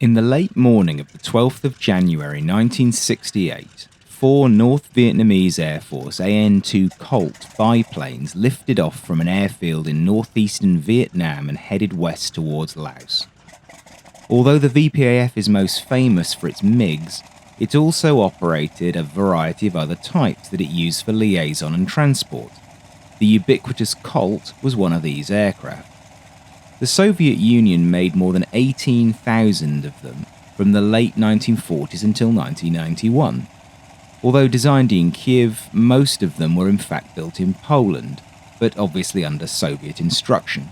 In the late morning of the 12th of January 1968, four North Vietnamese Air Force AN-2 Colt biplanes lifted off from an airfield in northeastern Vietnam and headed west towards Laos. Although the VPAF is most famous for its MiGs, it also operated a variety of other types that it used for liaison and transport. The ubiquitous Colt was one of these aircraft. The Soviet Union made more than 18,000 of them from the late 1940s until 1991. Although designed in Kiev, most of them were in fact built in Poland, but obviously under Soviet instruction.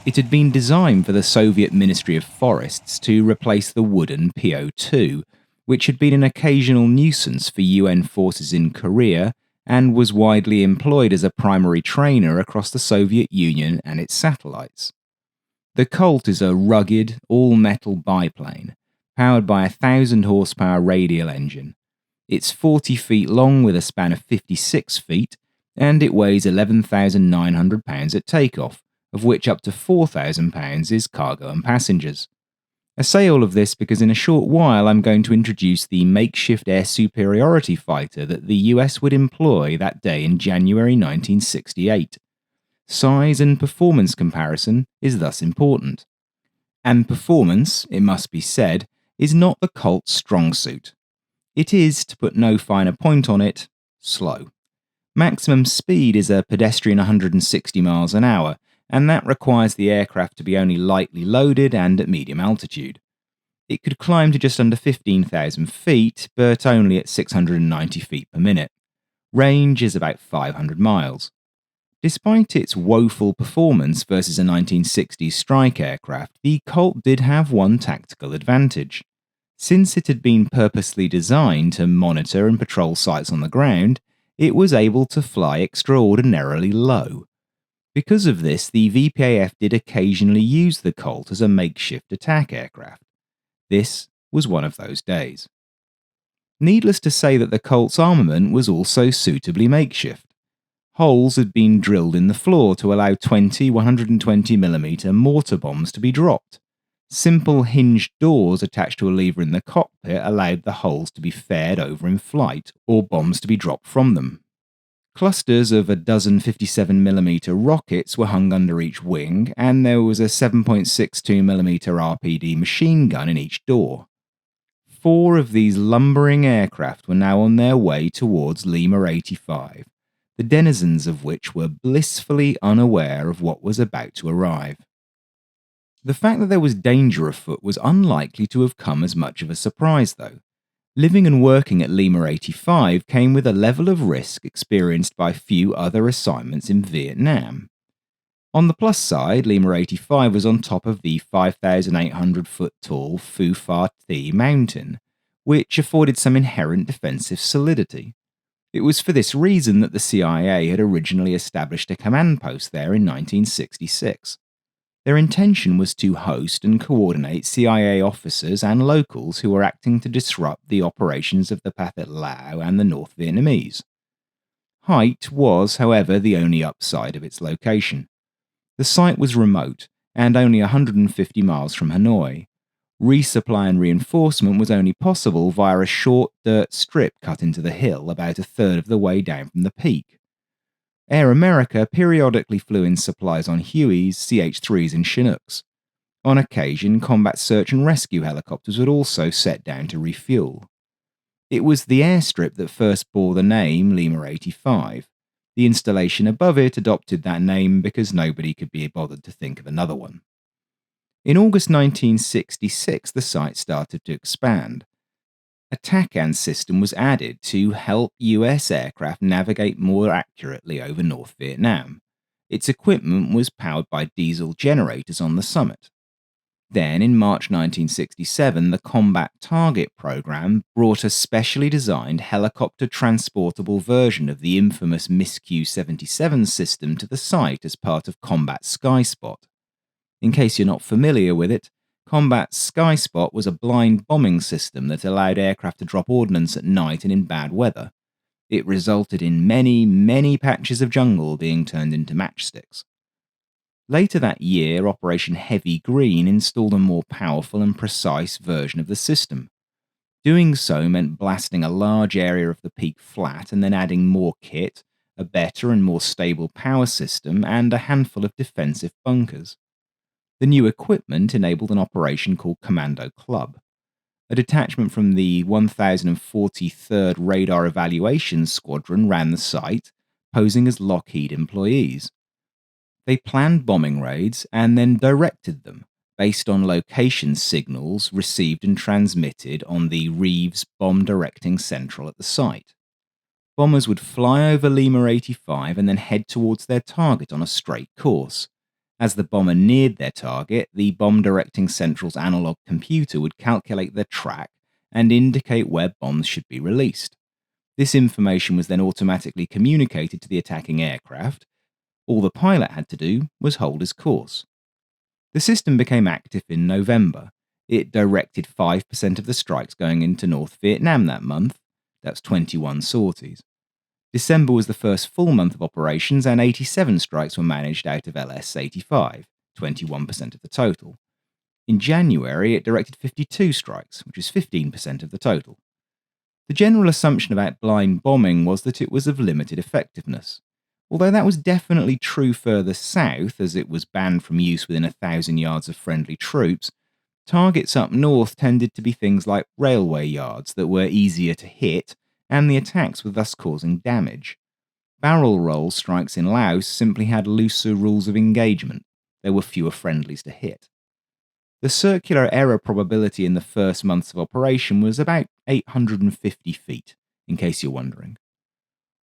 It had been designed for the Soviet Ministry of Forests to replace the wooden PO-2, which had been an occasional nuisance for UN forces in Korea and was widely employed as a primary trainer across the Soviet Union and its satellites. The Colt is a rugged, all-metal biplane, powered by a 1,000-horsepower radial engine. It's 40 feet long with a span of 56 feet, and it weighs 11,900 pounds at takeoff, of which up to 4,000 pounds is cargo and passengers. I say all of this because in a short while I'm going to introduce the makeshift air superiority fighter that the US would employ that day in January 1968. Size and performance comparison is thus important. And performance, it must be said, is not the Colt's strong suit. It is, to put no finer point on it, slow. Maximum speed is a pedestrian 160 miles an hour, and that requires the aircraft to be only lightly loaded and at medium altitude. It could climb to just under 15,000 feet, but only at 690 feet per minute. Range is about 500 miles. Despite its woeful performance versus a 1960s strike aircraft, the Colt did have one tactical advantage. Since it had been purposely designed to monitor and patrol sites on the ground, it was able to fly extraordinarily low. Because of this, the VPAF did occasionally use the Colt as a makeshift attack aircraft. This was one of those days. Needless to say that the Colt's armament was also suitably makeshift. Holes had been drilled in the floor to allow 20 120mm mortar bombs to be dropped. Simple hinged doors attached to a lever in the cockpit allowed the holes to be faired over in flight, or bombs to be dropped from them. Clusters of a dozen 57mm rockets were hung under each wing, and there was a 7.62mm RPD machine gun in each door. 4 of these lumbering aircraft were now on their way towards Lima 85, the denizens of which were blissfully unaware of what was about to arrive. The fact that there was danger afoot was unlikely to have come as much of a surprise, though. Living and working at Lima 85 came with a level of risk experienced by few other assignments in Vietnam. On the plus side, Lima 85 was on top of the 5,800-foot tall Phu Pha Thi mountain, which afforded some inherent defensive solidity. It was for this reason that the CIA had originally established a command post there in 1966. Their intention was to host and coordinate CIA officers and locals who were acting to disrupt the operations of the PAF at Laos and the North Vietnamese. Height was, however, the only upside of its location. The site was remote and only 150 miles from Hanoi. Resupply and reinforcement was only possible via a short dirt strip cut into the hill about a third of the way down from the peak. Air America periodically flew in supplies on Hueys, CH-3s and Chinooks. On occasion, combat search and rescue helicopters would also set down to refuel. It was the airstrip that first bore the name Lima 85. The installation above it adopted that name because nobody could be bothered to think of another one. In August 1966, the site started to expand. A TACAN system was added to help US aircraft navigate more accurately over North Vietnam. Its equipment was powered by diesel generators on the summit. Then, in March 1967, the Combat Target Program brought a specially designed helicopter transportable version of the infamous MISQ-77 system to the site as part of Combat Sky Spot. In case you're not familiar with it, Combat Sky Spot was a blind bombing system that allowed aircraft to drop ordnance at night and in bad weather. It resulted in many patches of jungle being turned into matchsticks. Later that year, Operation Heavy Green installed a more powerful and precise version of the system. Doing so meant blasting a large area of the peak flat and then adding more kit, a better and more stable power system, and a handful of defensive bunkers. The new equipment enabled an operation called Commando Club. A detachment from the 1043rd Radar Evaluation Squadron ran the site, posing as Lockheed employees. They planned bombing raids and then directed them, based on location signals received and transmitted on the Reeves Bomb Directing Central at the site. Bombers would fly over Lima 85 and then head towards their target on a straight course. As the bomber neared their target, the Bomb Directing Central's analog computer would calculate their track and indicate where bombs should be released. This information was then automatically communicated to the attacking aircraft. All the pilot had to do was hold his course. The system became active in November. It directed 5% of the strikes going into North Vietnam that month. That's 21 sorties. December was the first full month of operations, and 87 strikes were managed out of LS-85, 21% of the total. In January, it directed 52 strikes, which was 15% of the total. The general assumption about blind bombing was that it was of limited effectiveness. Although that was definitely true further south, as it was banned from use within 1,000 yards of friendly troops, targets up north tended to be things like railway yards that were easier to hit, and the attacks were thus causing damage. Barrel roll strikes in Laos simply had looser rules of engagement. There were fewer friendlies to hit. The circular error probability in the first months of operation was about 850 feet, in case you're wondering.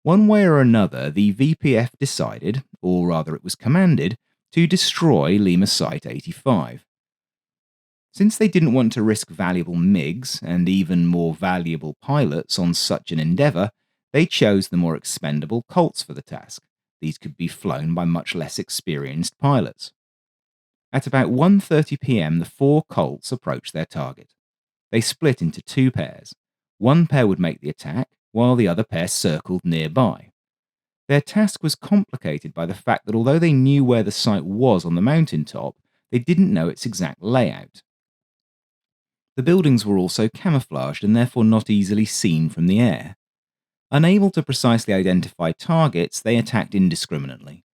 One way or another, the VPAF decided, or rather it was commanded, to destroy Lima Site 85. Since they didn't want to risk valuable MiGs and even more valuable pilots on such an endeavour, they chose the more expendable Colts for the task. These could be flown by much less experienced pilots. At about 1:30 p.m, the 4 Colts approached their target. They split into 2 pairs. One pair would make the attack, while the other pair circled nearby. Their task was complicated by the fact that although they knew where the site was on the mountaintop, they didn't know its exact layout. The buildings were also camouflaged and therefore not easily seen from the air. Unable to precisely identify targets, they attacked indiscriminately.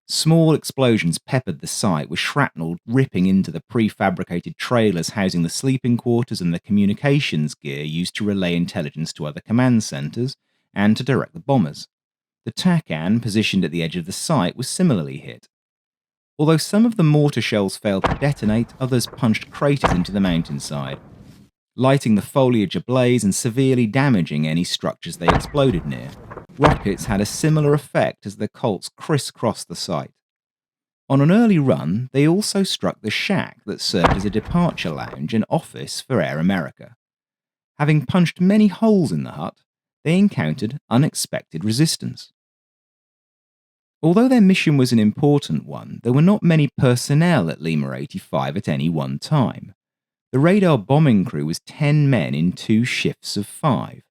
Small explosions peppered the site, with shrapnel ripping into the prefabricated trailers housing the sleeping quarters and the communications gear used to relay intelligence to other command centres and to direct the bombers. The TACAN, positioned at the edge of the site, was similarly hit. Although some of the mortar shells failed to detonate, others punched craters into the mountainside, lighting the foliage ablaze and severely damaging any structures they exploded near. Rockets had a similar effect as the Colts crisscrossed the site. On an early run, they also struck the shack that served as a departure lounge and office for Air America. Having punched many holes in the hut, they encountered unexpected resistance. Although their mission was an important one, there were not many personnel at Lima 85 at any one time. The radar bombing crew was 10 men in 2 shifts of 5.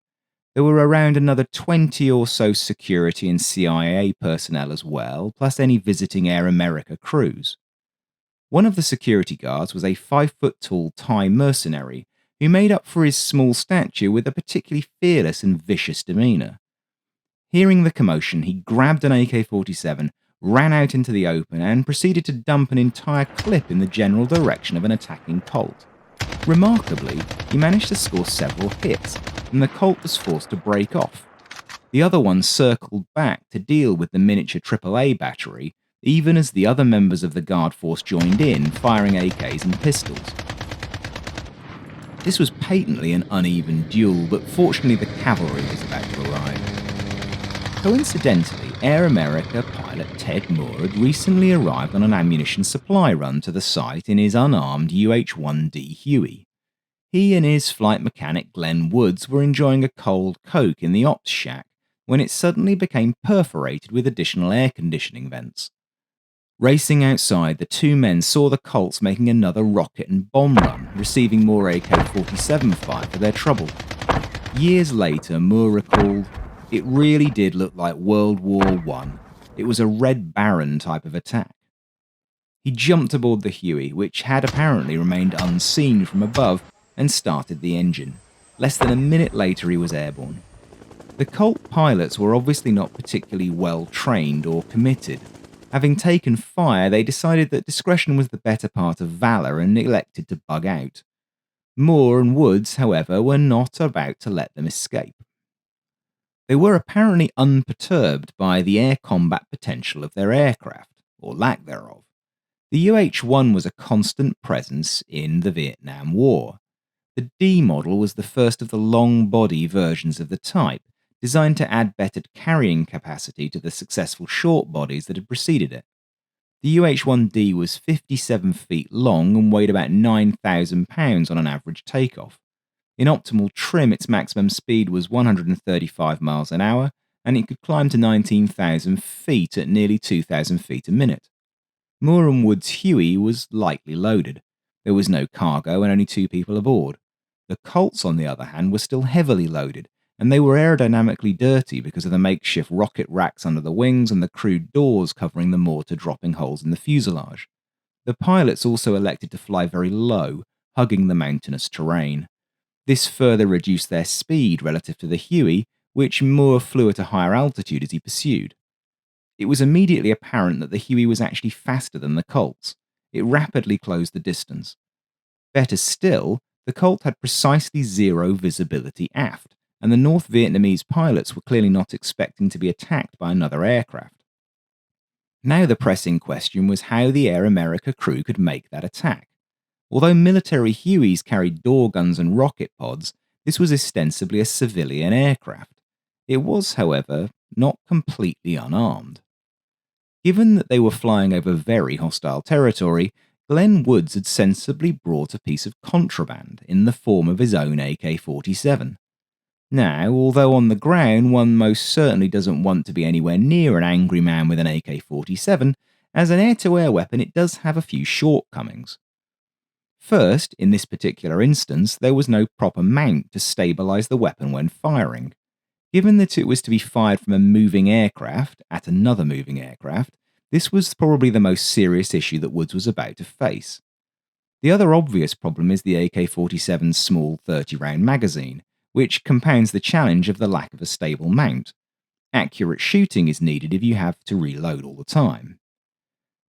There were around another 20 or so security and CIA personnel as well, plus any visiting Air America crews. One of the security guards was a 5-foot-tall Thai mercenary who made up for his small stature with a particularly fearless and vicious demeanour. Hearing the commotion, he grabbed an AK-47, ran out into the open, and proceeded to dump an entire clip in the general direction of an attacking Colt. Remarkably, he managed to score several hits, and the Colt was forced to break off. The other one circled back to deal with the miniature AAA battery, even as the other members of the guard force joined in, firing AKs and pistols. This was patently an uneven duel, but fortunately the cavalry was about to arrive. Coincidentally, Air America pilot Ted Moore had recently arrived on an ammunition supply run to the site in his unarmed UH-1 Huey. He and his flight mechanic Glenn Woods were enjoying a cold Coke in the ops shack when it suddenly became perforated with additional air conditioning vents. Racing outside, the 2 men saw the Colts making another rocket and bomb run, receiving more AK-47 fire for their trouble. Years later, Moore recalled, "It really did look like World War I. It was a Red Baron type of attack." He jumped aboard the Huey, which had apparently remained unseen from above, and started the engine. Less than a minute later, he was airborne. The Colt pilots were obviously not particularly well trained or committed. Having taken fire, they decided that discretion was the better part of valour and elected to bug out. Moore and Woods, however, were not about to let them escape. They were apparently unperturbed by the air combat potential of their aircraft, or lack thereof. The UH-1 was a constant presence in the Vietnam War. The D model was the first of the long-body versions of the type, designed to add better carrying capacity to the successful short bodies that had preceded it. The UH-1D was 57 feet long and weighed about 9,000 pounds on an average takeoff. In optimal trim, its maximum speed was 135 miles an hour, and it could climb to 19,000 feet at nearly 2,000 feet a minute. Moore and Wood's Huey was lightly loaded. There was no cargo and only 2 people aboard. The Colts, on the other hand, were still heavily loaded, and they were aerodynamically dirty because of the makeshift rocket racks under the wings and the crude doors covering the mortar-dropping holes in the fuselage. The pilots also elected to fly very low, hugging the mountainous terrain. This further reduced their speed relative to the Huey, which Moore flew at a higher altitude as he pursued. It was immediately apparent that the Huey was actually faster than the Colts. It rapidly closed the distance. Better still, the Colt had precisely zero visibility aft, and the North Vietnamese pilots were clearly not expecting to be attacked by another aircraft. Now the pressing question was how the Air America crew could make that attack. Although military Hueys carried door guns and rocket pods, this was ostensibly a civilian aircraft. It was, however, not completely unarmed. Given that they were flying over very hostile territory, Glenn Woods had sensibly brought a piece of contraband in the form of his own AK-47. Now, although on the ground one most certainly doesn't want to be anywhere near an angry man with an AK-47, as an air-to-air weapon it does have a few shortcomings. First, in this particular instance, there was no proper mount to stabilise the weapon when firing. Given that it was to be fired from a moving aircraft at another moving aircraft, this was probably the most serious issue that Woods was about to face. The other obvious problem is the AK-47's small 30-round magazine, which compounds the challenge of the lack of a stable mount. Accurate shooting is needed if you have to reload all the time.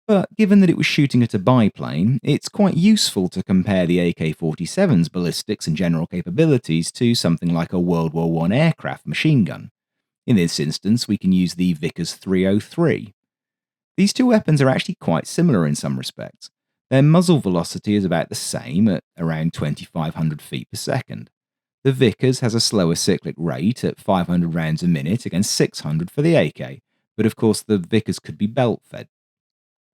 But given that it was shooting at a biplane, it's quite useful to compare the AK-47's ballistics and general capabilities to something like a World War I aircraft machine gun. In this instance, we can use the Vickers 303. These two weapons are actually quite similar in some respects. Their muzzle velocity is about the same at around 2,500 feet per second. The Vickers has a slower cyclic rate at 500 rounds a minute against 600 for the AK, but of course the Vickers could be belt-fed.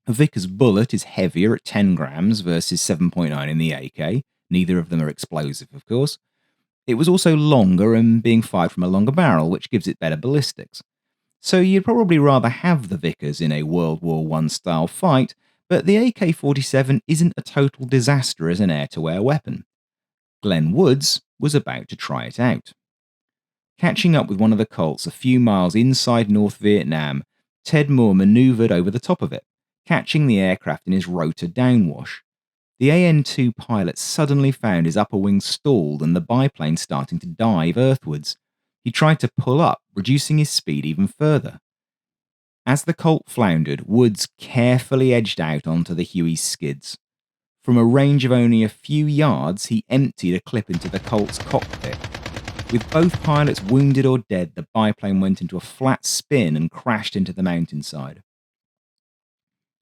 A Vickers bullet is heavier at 10 grams versus 7.9 in the AK. Neither of them are explosive, of course. It was also longer and being fired from a longer barrel, which gives it better ballistics. So you'd probably rather have the Vickers in a World War I style fight, but the AK-47 isn't a total disaster as an air-to-air weapon. Glenn Woods was about to try it out. Catching up with one of the Colts a few miles inside North Vietnam, Ted Moore manoeuvred over the top of it, catching the aircraft in his rotor downwash. The AN-2 pilot suddenly found his upper wing stalled and the biplane starting to dive earthwards. He tried to pull up, reducing his speed even further. As the Colt floundered, Woods carefully edged out onto the Huey's skids. From a range of only a few yards, he emptied a clip into the Colt's cockpit. With both pilots wounded or dead, the biplane went into a flat spin and crashed into the mountainside.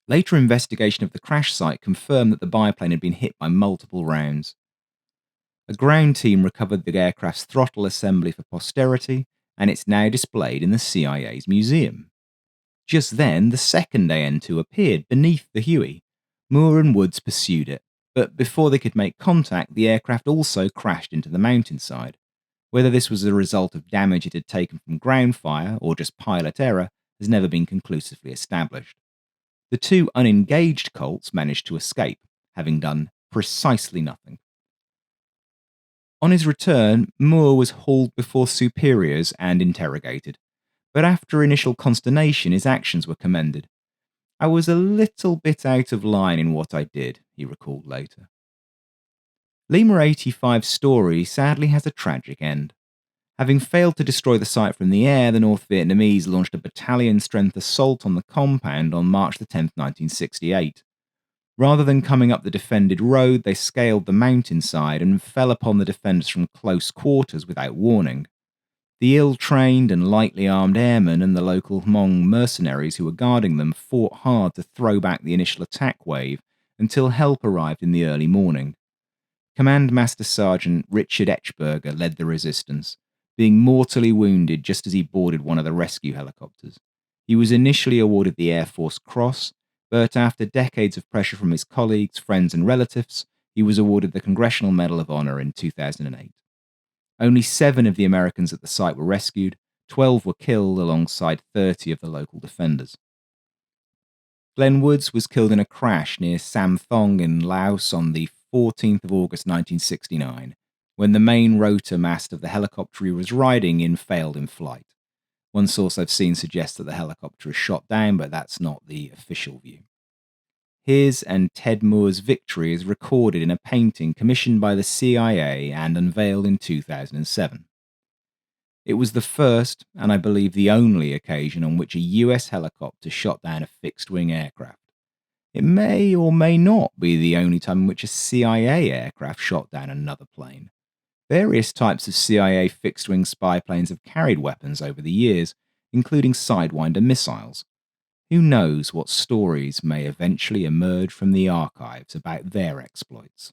Later investigation of the crash site confirmed that the biplane had been hit by multiple rounds. A ground team recovered the aircraft's throttle assembly for posterity, and it's now displayed in the CIA's museum. Just then, the second AN-2 appeared beneath the Huey. Moore and Woods pursued it, but before they could make contact, the aircraft also crashed into the mountainside. Whether this was a result of damage it had taken from ground fire or just pilot error has never been conclusively established. The two unengaged Colts managed to escape, having done precisely nothing. On his return, Moore was hauled before superiors and interrogated, but after initial consternation his actions were commended. "I was a little bit out of line in what I did," he recalled later. Lima 85's story sadly has a tragic end. Having failed to destroy the site from the air, the North Vietnamese launched a battalion-strength assault on the compound on March 10, 1968. Rather than coming up the defended road, they scaled the mountainside and fell upon the defenders from close quarters without warning. The ill-trained and lightly armed airmen and the local Hmong mercenaries who were guarding them fought hard to throw back the initial attack wave until help arrived in the early morning. Command Master Sergeant Richard Etchberger led the resistance, being mortally wounded just as he boarded one of the rescue helicopters. He was initially awarded the Air Force Cross, but after decades of pressure from his colleagues, friends, and relatives, he was awarded the Congressional Medal of Honor in 2008. Only 7 of the Americans at the site were rescued, 12 were killed alongside 30 of the local defenders. Glenn Woods was killed in a crash near Sam Thong in Laos on the 14th of August 1969, when the main rotor mast of the helicopter he was riding in failed in flight. One source I've seen suggests that the helicopter was shot down, but that's not the official view. His and Ted Moore's victory is recorded in a painting commissioned by the CIA and unveiled in 2007. It was the first, and I believe the only, occasion on which a US helicopter shot down a fixed-wing aircraft. It may or may not be the only time in which a CIA aircraft shot down another plane. Various types of CIA fixed-wing spy planes have carried weapons over the years, including Sidewinder missiles. Who knows what stories may eventually emerge from the archives about their exploits?